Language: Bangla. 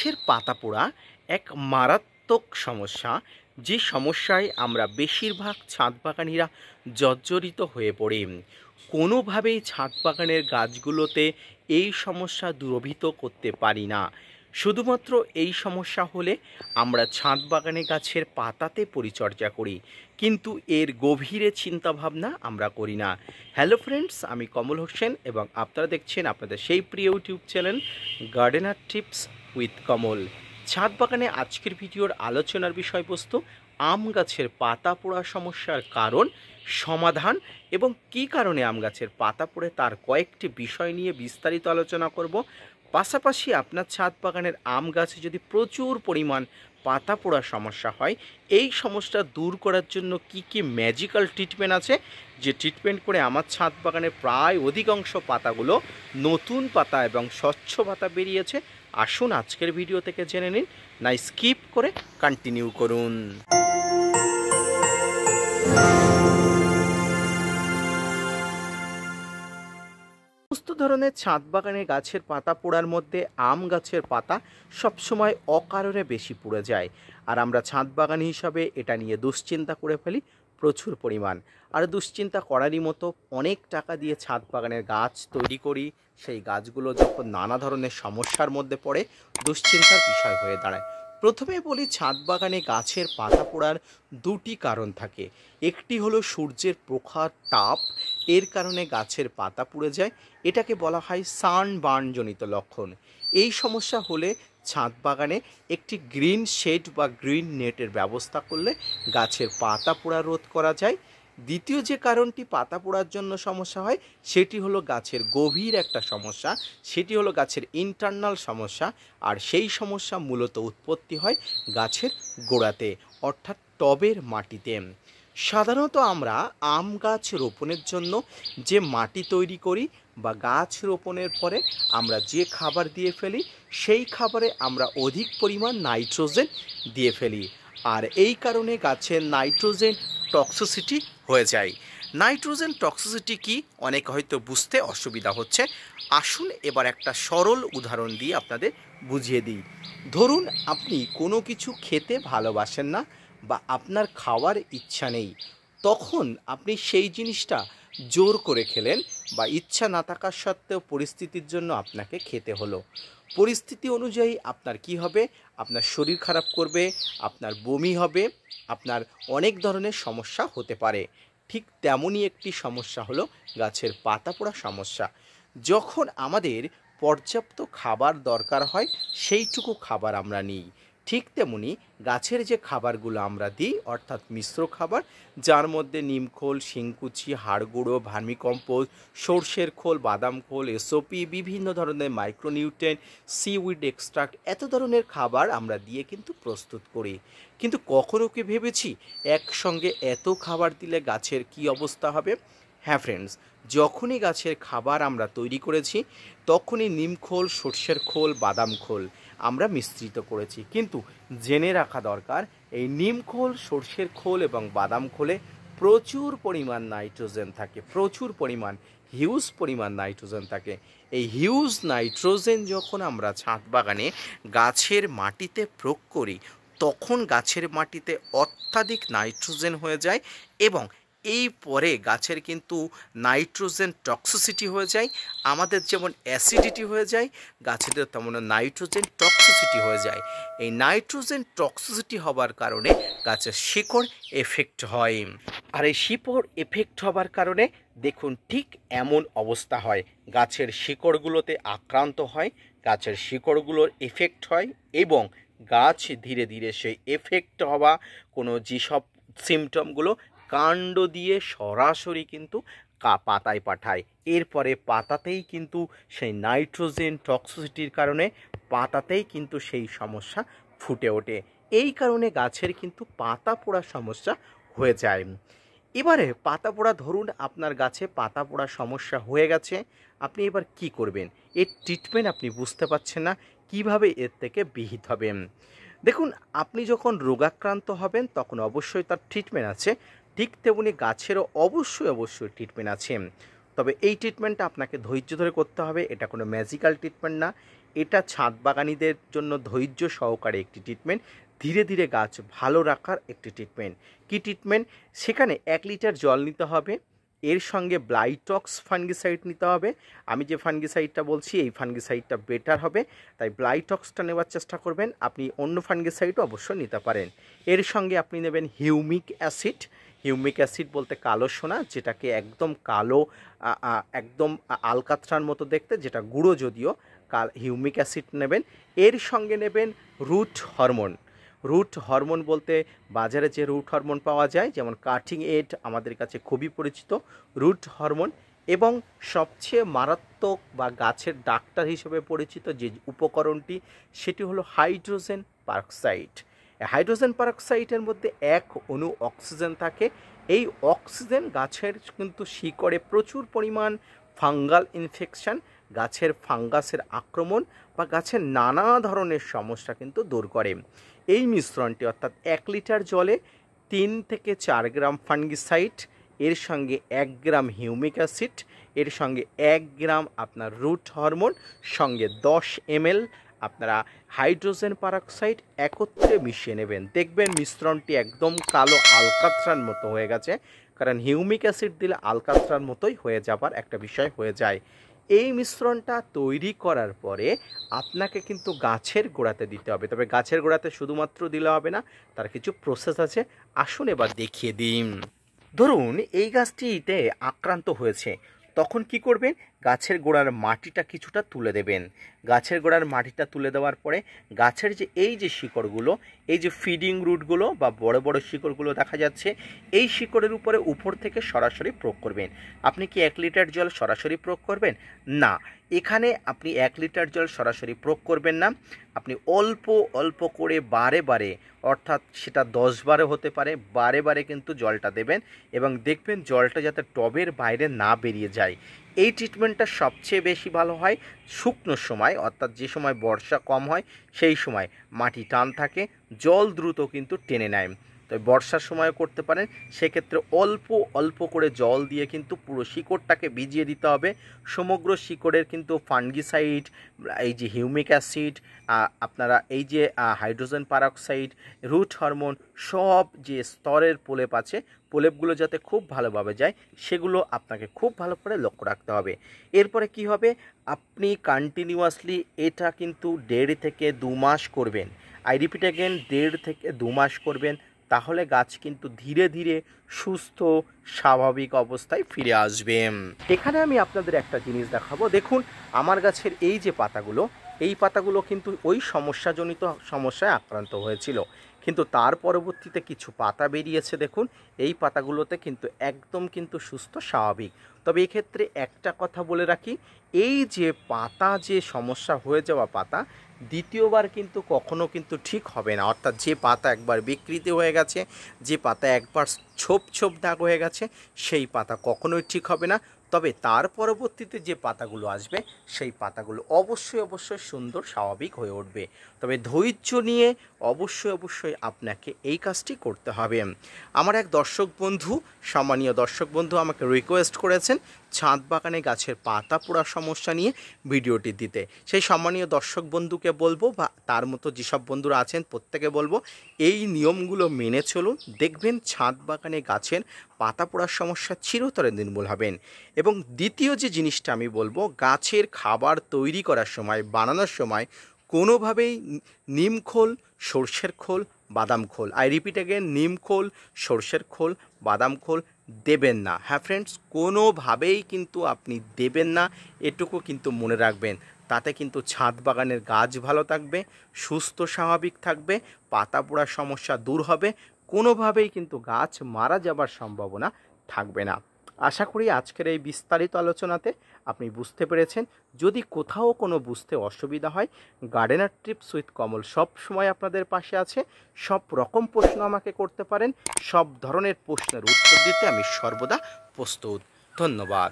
গাছের পাতা পোড়া এক মারাত্মক সমস্যা, যে সমস্যায় আমরা বেশিরভাগ ছাদ বাগানিরা জর্জরিত হয়ে পড়ি। কোনোভাবেই ছাদ বাগানের গাছগুলোতে এই সমস্যা দূরীভূত করতে পারি না। শুধুমাত্র এই সমস্যা হলে আমরা ছাদ বাগানে গাছের পাতাতে পরিচর্যা করি, কিন্তু এর গভীরে চিন্তাভাবনা আমরা করি না। হ্যালো ফ্রেন্ডস, আমি কমল হোসেন এবং আপনারা দেখছেন আপনাদের সেই প্রিয় YouTube channel Gardener Tips with Kamal. ছাদ বাগানে আজকের ভিডিওর আলোচনার বিষয়বস্তু আম গাছের পাতা পোড়া সমস্যার কারণ, সমাধান এবং কী কারণে আম গাছের পাতা পোড়ে তার কয়েকটি বিষয় নিয়ে বিস্তারিত আলোচনা করব। পাশাপাশি আপনার ছাদ বাগানের আম গাছে যদি প্রচুর পরিমাণ পাতা পোড়া সমস্যা হয়, এই সমস্যা দূর করার জন্য কি কি ম্যাজিক্যাল ট্রিটমেন্ট আছে, যে ট্রিটমেন্ট করে আমার ছাদ বাগানের প্রায় অধিকাংশ পাতাগুলো নতুন পাতা এবং স্বচ্ছ পাতা বেরিয়েছে। আসুন আজকের ভিডিও থেকে জেনে নিন, না স্কিপ করে কন্টিনিউ করুন। সমস্ত ধরনের ছাদ বাগানে গাছের পাতা পোড়ার মধ্যে আম গাছের পাতা সবসময় অকারণে বেশি পুড়ে যায়, আর আমরা ছাদ বাগানি হিসাবে এটা নিয়ে দুশ্চিন্তা করে ফেলি প্রচুর পরিমাণ। আর দুশ্চিন্তা করারই মতো অনেক টাকা দিয়ে ছাদ বাগানের গাছ তৈরি করি, সেই গাছগুলো যখন নানা ধরনের সমস্যার মধ্যে পড়ে দুশ্চিন্তার বিষয় হয়ে দাঁড়ায়। প্রথমে বলি, ছাদ বাগানে গাছের পাতা পোড়ার দুটি কারণ থাকে। একটি হলো সূর্যের প্রখর তাপ, এর কারণে গাছের পাতা পুড়ে যায়, এটাকে বলা হয় সানবার্নজনিত লক্ষণ। এই সমস্যা হলে ছাদ বাগানে একটি গ্রিন শেড বা গ্রিন নেটের ব্যবস্থা করলে গাছের পাতা পোড়া রোধ করা যায়। দ্বিতীয় যে কারণটি পাতা পোড়ার জন্য সমস্যা হয়, সেটি হলো গাছের গভীর একটা সমস্যা, সেটি হলো গাছের ইন্টারনাল সমস্যা। আর সেই সমস্যা মূলত উৎপত্তি হয় গাছের গোড়াতে, অর্থাৎ টবের মাটিতে। সাধারণত আমরা আম গাছ রোপণের জন্য যে মাটি তৈরি করি বা গাছ রোপণের পরে আমরা যে খাবার দিয়ে ফেলি, সেই খাবারে আমরা অধিক পরিমাণ নাইট্রোজেন দিয়ে ফেলি, আর এই কারণে গাছের নাইট্রোজেন টক্সিসিটি হয়ে যায়। নাইট্রোজেন টক্সিসিটি কি, অনেক হয়তো বুঝতে অসুবিধা হচ্ছে। আসুন এবার একটা সরল উদাহরণ দিয়ে আপনাদের বুঝিয়ে দিই। ধরুন আপনি কোনো কিছু খেতে ভালোবাসেন না বা আপনার খাওয়ার ইচ্ছা নেই, তখন আপনি সেই জিনিসটা জোর করে খেলেন বা ইচ্ছা না থাকার সত্ত্বেও পরিস্থিতির জন্য আপনাকে খেতে হলো। পরিস্থিতি অনুযায়ী আপনার কি হবে? আপনার শরীর খারাপ করবে, আপনার বমি হবে, আপনার অনেক ধরনের সমস্যা হতে পারে। ঠিক তেমনই একটি সমস্যা হলো গাছের পাতা পোড়া সমস্যা। যখন আমাদের পর্যাপ্ত খাবার দরকার হয়, সেইটুকু খাবার আমরা নিই। ঠিক তেমনি গাছের যে খাবারগুলো আমরা দিই, অর্থাৎ মিশ্র খাবার, যার মধ্যে নিমখোল, শিংকুচি, হাড়গুঁড়ো, ভার্মিকম্পোস্ট, সর্ষের খোল, বাদাম খোল, এসওপি, বিভিন্ন ধরনের মাইক্রোনিউট্রিয়েন্ট, সিউইড এক্সট্রাক্ট, এত ধরনের খাবার আমরা দিয়ে কিন্তু প্রস্তুত করি। কিন্তু কখনো কি ভেবেছি একসঙ্গে এত খাবার দিলে গাছের কি অবস্থা হবে? হ্যাঁ ফ্রেন্ডস, যখনই গাছের খাবার আমরা তৈরি করেছি, তখনই নিমখোল, সর্ষের খোল, বাদাম খোল আমরা মিশ্রিত করেছি। কিন্তু জেনে রাখা দরকার, এই নিমখোল, সর্ষের খোল এবং বাদাম খোলে প্রচুর পরিমাণ নাইট্রোজেন থাকে, প্রচুর পরিমাণ, হিউজ পরিমাণ নাইট্রোজেন থাকে। এই হিউজ নাইট্রোজেন যখন আমরা ছাদ বাগানে গাছের মাটিতে প্রয়োগ করি, তখন গাছের মাটিতে অত্যাধিক নাইট্রোজেন হয়ে যায় এবং এই পরে গাছের কিন্তু নাইট্রোজেন টক্সিসিটি হয়ে যায়। আমাদের যেমন অ্যাসিডিটি হয়ে যায়, গাছেদের তেমন নাইট্রোজেন টক্সিসিটি হয়ে যায়। এই নাইট্রোজেন টক্সিসিটি হবার কারণে গাছের শিকড় এফেক্ট হয়, আর এই শিকড় এফেক্ট হবার কারণে দেখুন ঠিক এমন অবস্থা হয়, গাছের শিকড়গুলোতে আক্রান্ত হয়, গাছের শিকড়গুলোর এফেক্ট হয় এবং গাছ ধীরে ধীরে সেই এফেক্ট হওয়া কোনো যেসব সিমটমগুলো কাণ্ড দিয়ে সরাসরি কিন্তু পাতায় পাঠায়। এরপরে পাতাতেই কিন্তু সেই নাইট্রোজেন টক্সিসিটির কারণে পাতাতেই কিন্তু সেই সমস্যা ফুটে ওঠে। এই কারণে গাছের কিন্তু পাতা পোড়া সমস্যা হয়ে যায়। এবারে পাতা পোড়া, ধরুন আপনার গাছে পাতা পোড়া সমস্যা হয়ে গেছে, আপনি এবার কি করবেন? এর ট্রিটমেন্ট আপনি বুঝতে পারছেন না, কিভাবে এর থেকে বিহিত হবেন। দেখুন, আপনি যখন রোগাক্রান্ত হবেন তখন অবশ্যই তার ট্রিটমেন্ট আছে, ঠিক তেমনি গাছেরও অবশ্যই ট্রিটমেন্ট আছে। তবে এই ট্রিটমেন্টটা আপনাকে ধৈর্য ধরে করতে হবে, এটা কোনো ম্যাজিক্যাল ট্রিটমেন্ট না। এটা ছাদ বাগানিদের জন্য ধৈর্য সহকারে একটি ট্রিটমেন্ট, ধীরে ধীরে গাছ ভালো রাখার একটি ট্রিটমেন্ট। কী ট্রিটমেন্ট? সেখানে 1 লিটার জল নিতে হবে, এর সঙ্গে ব্লাইটক্স ফাঙ্গিসাইড নিতে হবে। আমি যে ফাঙ্গিসাইডটা বলছি এই ফাঙ্গিসাইডটা বেটার হবে, তাই ব্লাইটক্সটা নেওয়ার চেষ্টা করবেন। আপনি অন্য ফাঙ্গিসাইডও অবশ্যই নিতে পারেন। এর সঙ্গে আপনি নেবেন হিউমিক অ্যাসিড। হিউমিক অ্যাসিড বলতে কালো সোনা, যেটাকে একদম কালো একদম আলকাতরার মতো দেখতে, যেটা গুঁড়ো যদিও, হিউমিক অ্যাসিড নেবেন। এর সঙ্গে নেবেন রুট হরমোন। রুট হরমোন বলতে বাজারে যে রুট হরমোন পাওয়া যায়, যেমন কাটিং এড আমাদের কাছে খুবই পরিচিত রুট হরমোন, এবং সবচেয়ে মারাত্মক বা গাছের ডাক্তার হিসেবে পরিচিত যে উপকরণটি, সেটি হলো হাইড্রোজেন পারক্সাইড। হাইড্রোজেন পারক্সাইডের মধ্যে এক অণু অক্সিজেন থাকে। এই অক্সিজেন গাছের কিন্তু শিকড়ে প্রচুর পরিমাণ ফাঙ্গাল ইনফেকশন, গাছের ফাঙ্গাসের আক্রমণ বা গাছের নানা ধরনের সমস্যা কিন্তু দূর করে। এই মিশ্রণটি অর্থাৎ 1 লিটার জলে 3 থেকে 4 গ্রাম ফাঙ্গিসাইড, এর সঙ্গে 1 গ্রাম হিউমিক অ্যাসিড, এর সঙ্গে 1 গ্রাম আপনার রুট হরমোন, সঙ্গে 10 ml আপনারা হাইড্রোজেন পারক্সাইড একত্রে মিশিয়ে নেবেন। দেখবেন মিশ্রণটি একদম কালো আলকাতরার মতো হয়ে গেছে, কারণ হিউমিক অ্যাসিড দিলে আলকাতরার মতোই হয়ে যাবার একটা বিষয় হয়ে যায়। এই মিশ্রণটা তৈরি করার পরে আপনাকে কিন্তু গাছের গোড়াতে দিতে হবে। তবে গাছের গোড়াতে শুধুমাত্র দিলে হবে না, তার কিছু প্রসেস আছে, আসুন এবার দেখিয়ে দিন। ধরুন এই গাছটিতে আক্রান্ত হয়েছে, তখন কি করবেন? গাছের গোড়ার মাটিটা কিছুটা তুলে দেবেন। গাছের গোড়ার মাটিটা তুলে দেওয়ার পরে গাছের যে এই যে শিকড়গুলো, এই যে ফিডিং রুটগুলো বা বড় বড় শিকড়গুলো দেখা যাচ্ছে, এই শিকড়ের উপরে উপর থেকে সরাসরি প্রয়োগ করবেন। আপনি কি 1 লিটার জল সরাসরি প্রয়োগ করবেন? না, এখানে আপনি 1 লিটার জল সরাসরি প্রয়োগ করবেন না। আপনি অল্প অল্প করে বারে বারে, অর্থাৎ সেটা 10 বারে হতে পারে, বারে বারে কিন্তু জলটা দেবেন, এবং দেখবেন জলটা যাতে টবের বাইরে না বেরিয়ে যায়। এই ট্রিটমেন্টটা সবচেয়ে বেশি ভালো হয় শুকনো সময়, অর্থাৎ যে সময় বর্ষা কম হয়, সেই সময় মাটি টান থাকে, জল দ্রুত কিন্তু টেনে নেয়। তো বর্ষার সময় করতে পারেন। সেক্ষেত্রে অল্প অল্প করে জল দিয়ে কিন্তু পুরো শিকড়টাকে ভিজিয়ে দিতে হবে। সমগ্র শিকড়ের কিন্তু ফাঙ্গিসাইড, এই যে হিউমিক অ্যাসিড, আপনারা এই যে হাইড্রোজেন পারক্সাইড, রুট হরমোন, সব যে স্তরের প্রলেপ আছে, প্রলেপগুলো যাতে খুব ভালোভাবে যায়, সেগুলো আপনাকে খুব ভালো করে লক্ষ্য রাখতে হবে। এরপরে কি হবে? আপনি কন্টিনিউয়াসলি এটা কিন্তু 1.5 থেকে 2 মাস করবেন। আই রিপিট অ্যাগেন, 1.5 থেকে 2 মাস করবেন। তাহলে গাছ কিন্তু ধীরে ধীরে সুস্থ স্বাভাবিক অবস্থায় ফিরে আসবে। এখানে আমি আপনাদের একটা জিনিস দেখাবো। দেখুন আমার গাছের এই যে পাতাগুলো, এই পাতাগুলো কিন্তু ওই সমস্যাজনিত সমস্যায় আক্রান্ত হয়েছিল, কিন্তু তার পরবর্তীতে কিছু পাতা বেরিয়েছে। দেখুন এই পাতাগুলোতে কিন্তু একদম কিন্তু সুস্থ স্বাভাবিক। তবে এক্ষেত্রে একটা কথা বলে রাখি, এই যে পাতা যে সমস্যা হয়ে যাওয়া পাতা দ্বিতীয়বার কিন্তু কখনো কিন্তু ঠিক হবে না। অর্থাৎ যে পাতা একবার বিকৃতি হয়ে গেছে, যে পাতা একবার ছোপ ছোপ দাগ হয়ে গেছে, সেই পাতা কখনোই ঠিক হবে না। তবে তার পরবর্তীতে যে পাতাগুলো আসবে, সেই পাতাগুলো অবশ্যই অবশ্যই সুন্দর স্বাভাবিক হয়ে উঠবে। তবে ধৈর্য নিয়ে অবশ্যই আপনাকে এই কাজটি করতে হবে। আমার এক দর্শক বন্ধু, সম্মানীয় দর্শক বন্ধু আমাকে রিকোয়েস্ট করেছেন ছাদ বাগানে গাছের পাতা পোড়ার সমস্যা নিয়ে ভিডিওটি দিতে। সেই সম্মানীয় দর্শক বন্ধুকে বলবো, বা তার মতো যেসব বন্ধুরা আছেন প্রত্যেকে বলবো, এই নিয়মগুলো মেনে চলুন। দেখবেন ছাদ বাগানে গাছের পাতা পোড়ার সমস্যা চিরতরে নির্মূল হবেন। এবং দ্বিতীয় যে জিনিসটা আমি বলবো, গাছের খাবার তৈরি করার সময়, বানানোর সময় কোনোভাবেই নিম খোল, সর্ষের খোল, বাদাম খোল, আই রিপিট অ্যাগেন, নিম খোল, সর্ষের খোল, বাদাম খোল দেবেন না। হ্যাঁ ফ্রেন্ডস, কোনোভাবেই কিন্তু আপনি দেবেন না, এটুকু কিন্তু মনে রাখবেন। তাতে কিন্তু ছাদ বাগানের গাছ ভালো থাকবে, সুস্থ স্বাভাবিক থাকবে, পাতা পোড়ার সমস্যা দূর হবে, কোনোভাবেই কিন্তু গাছ মারা যাবার সম্ভাবনা থাকবে না। আশা করি আজকের এই বিস্তারিত আলোচনাতে আপনি বুঝতে পেরেছেন। যদি কোথাও কোনো বুঝতে অসুবিধা হয়, গার্ডেনার টিপস উইথ কমল সব সময় আপনাদের পাশে আছে। সব রকম প্রশ্ন আমাকে করতে পারেন, সব ধরনের প্রশ্নের উত্তর দিতে আমি সর্বদা প্রস্তুত। ধন্যবাদ।